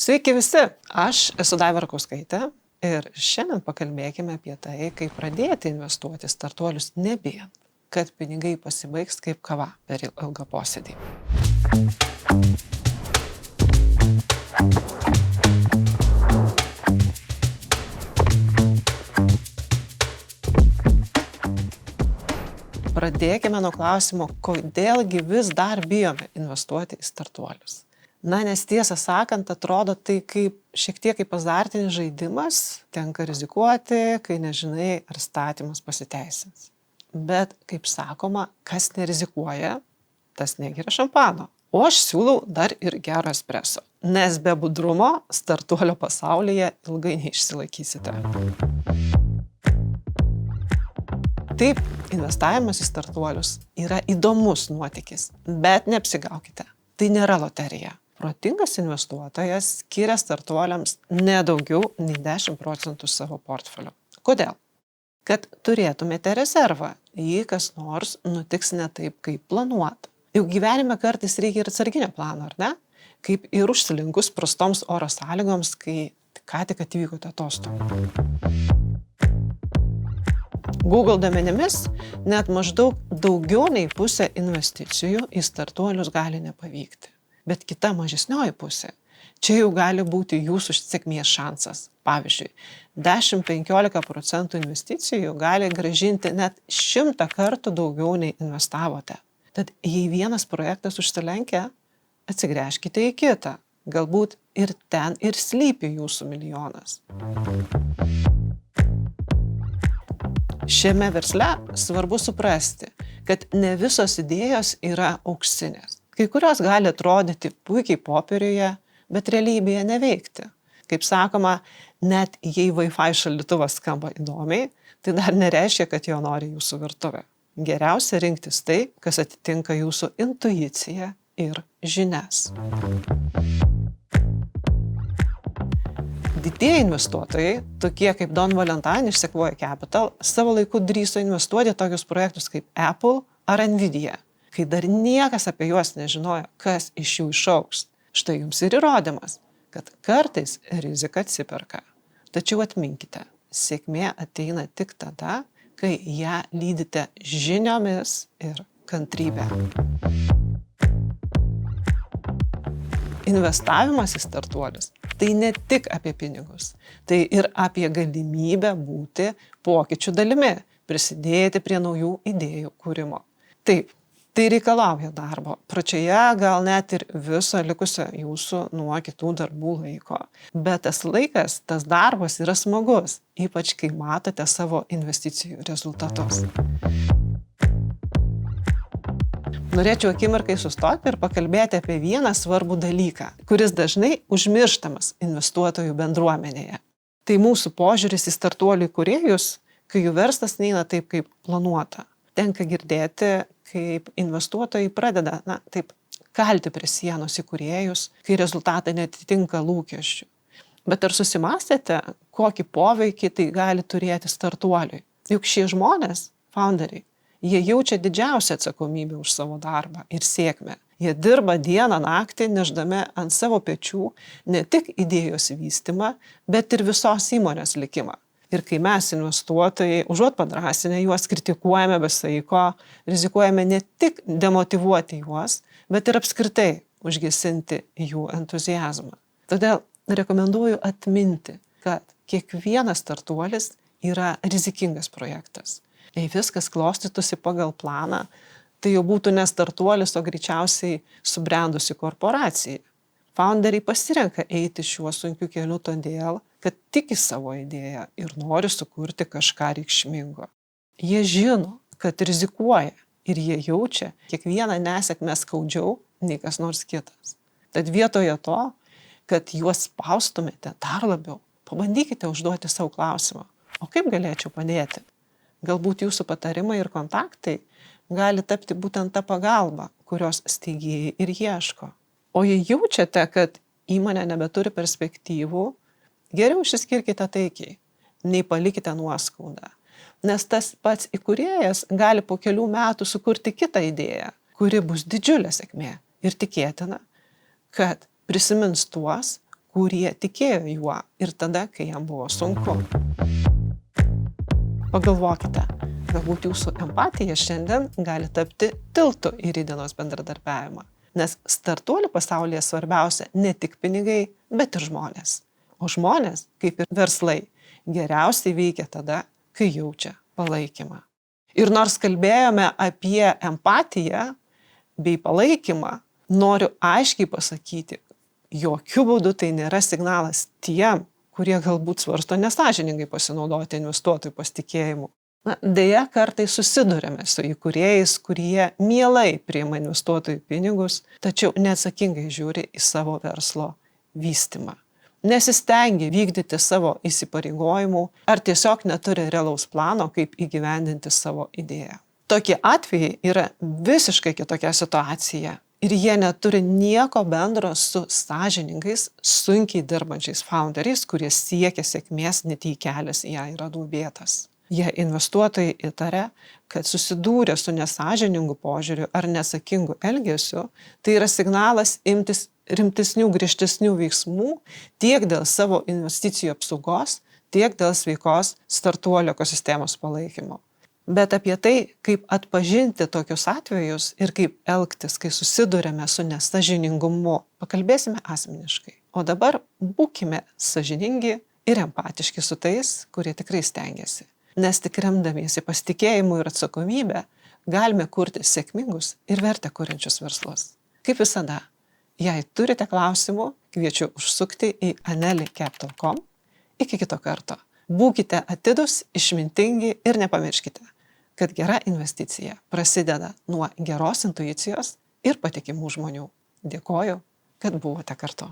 Sveiki visi, aš esu Daiva Rakauskaitė ir šiandien pakalbėkime apie tai, kaip pradėti investuoti startuolius nebijant, kad pinigai pasibaigs kaip kava per ilgą posėdį. Pradėkime nuo klausimo, kodėlgi vis dar bijome investuoti į startuolius. Nes tiesą sakant, atrodo tai šiek tiek kaip azartinis žaidimas, tenka rizikuoti, kai nežinai, ar statymas pasiteisins. Bet, kaip sakoma, kas nerizikuoja, tas negeria šampano. O aš siūlau dar ir gerą espreso, nes be budrumo startuolio pasaulyje ilgai neišsilaikysite. Taip, investavimas į startuolius yra įdomus nuotykis, bet neapsigaukite, tai nėra loterija. Protingas investuotojas skiria startuoliams nedaugiau nei 10% savo portfelio. Kodėl? Kad turėtumėte rezervą, jei kas nors nutiks ne taip, kaip planuota. Juk gyvenime kartais reikia ir atsarginio plano, ar ne? Kaip ir užsilinkus prastoms oro sąlygoms, kai ką tik atvykote atostogų. Google duomenimis net maždaug daugiau nei pusė investicijų į startuolius gali nepavykti. Bet kita mažesnioji pusė, čia jau gali būti jūsų sėkmės šansas. Pavyzdžiui, 10-15% investicijų gali grąžinti net 100 kartų daugiau nei investavote. Tad jei vienas projektas užsilenkia, atsigręžkite į kitą. Galbūt ir ten ir slypi jūsų milijonas. Šiame versle svarbu suprasti, kad ne visos idėjos yra auksinės. Kai kurios gali atrodyti puikiai popieriuje, bet realybėje neveikti. Kaip sakoma, net jei Wi-Fi šaldytuvas skamba įdomiai, tai dar nereiškia, kad jo nori jūsų virtuvė. Geriausia rinktis tai, kas atitinka jūsų intuiciją ir žinias. Didieji investuotojai, tokie kaip Don Valentine iš Sequoia Capital, savo laiku drįso investuoti tokius projektus kaip Apple ar Nvidia, kai dar niekas apie juos nežinojo, kas iš jų išaugs. Štai jums ir įrodymas, kad kartais rizika atsiperka. Tačiau atminkite, sėkmė ateina tik tada, kai ją lydite žiniomis ir kantrybė. Investavimas į startuolius tai ne tik apie pinigus, tai ir apie galimybę būti pokyčių dalimi, prisidėti prie naujų idėjų kūrimo. Taip, tai reikalauja darbo, pradžioje gal net ir viso likusio jūsų nuo kitų darbų laiko. Bet tas laikas, tas darbas yra smagus, ypač kai matote savo investicijų rezultatus. Norėčiau akimirkai sustoti ir pakalbėti apie vieną svarbų dalyką, kuris dažnai užmirštamas investuotojų bendruomenėje. Tai mūsų požiūris į startuolių įkūrėjus, kai jų verslas neina taip, kaip planuota. Tenka girdėti, kaip investuotojai pradeda, kalti prie sienos įkūrėjus, kai rezultatai neatitinka lūkesčių. Bet ar susimąstėte, kokį poveikį tai gali turėti startuoliui? Juk šie žmonės, founderiai, jie jaučia didžiausią atsakomybę už savo darbą ir sėkmę. Jie dirba dieną naktį, nešdami ant savo pečių ne tik idėjos vystymą, bet ir visos įmonės likimą. Ir kai mes investuotojai, užuot padrąsinę juos, kritikuojame be saiko, rizikuojame ne tik demotyvuoti juos, bet ir apskritai užgesinti jų entuziazmą. Todėl rekomenduoju atminti, kad kiekvienas startuolis yra rizikingas projektas. Jei viskas klostytųsi pagal planą, tai jau būtų ne startuolis, o greičiausiai subrendusi korporacija. Founderiai pasirenka eiti šiuo sunkiu keliu todėl, kad tiki savo idėją ir nori sukurti kažką reikšmingo. Jie žino, kad rizikuoja ir jie jaučia kiekvieną nesėkmę skaudžiau nei kas nors kitas. Tad vietoje to, kad juos spaustumėte dar labiau, pabandykite užduoti savo klausimą, o kaip galėčiau padėti? Galbūt jūsų patarimai ir kontaktai gali tapti būtent ta pagalba, kurios steigėjai ir ieško. O jei jaučiate, kad įmonė nebeturi perspektyvų, geriau išsiskirkite taikiai, nei palikite nuoskaudą. Nes tas pats įkūrėjas gali po kelių metų sukurti kitą idėją, kuri bus didžiulė sėkmė. Ir tikėtina, kad prisimins tuos, kurie tikėjo juo ir tada, kai jam buvo sunku. Pagalvokite, galbūt jūsų empatija šiandien gali tapti tiltu į rytdienos bendradarbiavimą, nes startuolių pasaulyje svarbiausia ne tik pinigai, bet ir žmonės. O žmonės, kaip ir verslai, geriausiai veikia tada, kai jaučia palaikymą. Ir nors kalbėjome apie empatiją bei palaikymą, noriu aiškiai pasakyti, jokių būdų tai nėra signalas tiem, kurie galbūt svarsto nesąžiningai pasinaudoti investuotojų pasitikėjimu. Deja, kartais susiduriame su įkūrėjais, kurie mielai priima investuotojų pinigus, tačiau neatsakingai žiūri į savo verslo vystymą. Nesistengia vykdyti savo įsipareigojimų ar tiesiog neturi realaus plano, kaip įgyvendinti savo idėją. Tokie atvejai yra visiškai kitokia situacija ir jie neturi nieko bendro su sąžiningais, sunkiai dirbančiais founderiais, kurie siekia sėkmės, net jei kelias į ją yra duobėtas. Jei investuotojai įtaria, kad susidūrė su nesąžiningu požiūriu ar neatsakingu elgesiu, tai yra signalas imtis rimtesnių, griežtesnių veiksmų tiek dėl savo investicijų apsaugos, tiek dėl sveikos startuolio ekosistemos palaikymo. Bet apie tai, kaip atpažinti tokius atvejus ir kaip elgtis, kai susidurėme su nesąžiningumu, pakalbėsime asmeniškai. O dabar būkime sąžiningi ir empatiški su tais, kurie tikrai stengiasi. Nes tik remdamiesi pasitikėjimu ir atsakomybę galime kurti sėkmingus ir vertę kuriančius verslus. Kaip visada, jei turite klausimų, kviečiu užsukti į anelycapital.com. Iki kito karto. Būkite atidūs, išmintingi ir nepamirškite, kad gera investicija prasideda nuo geros intuicijos ir patikimų žmonių. Dėkoju, kad buvote kartu.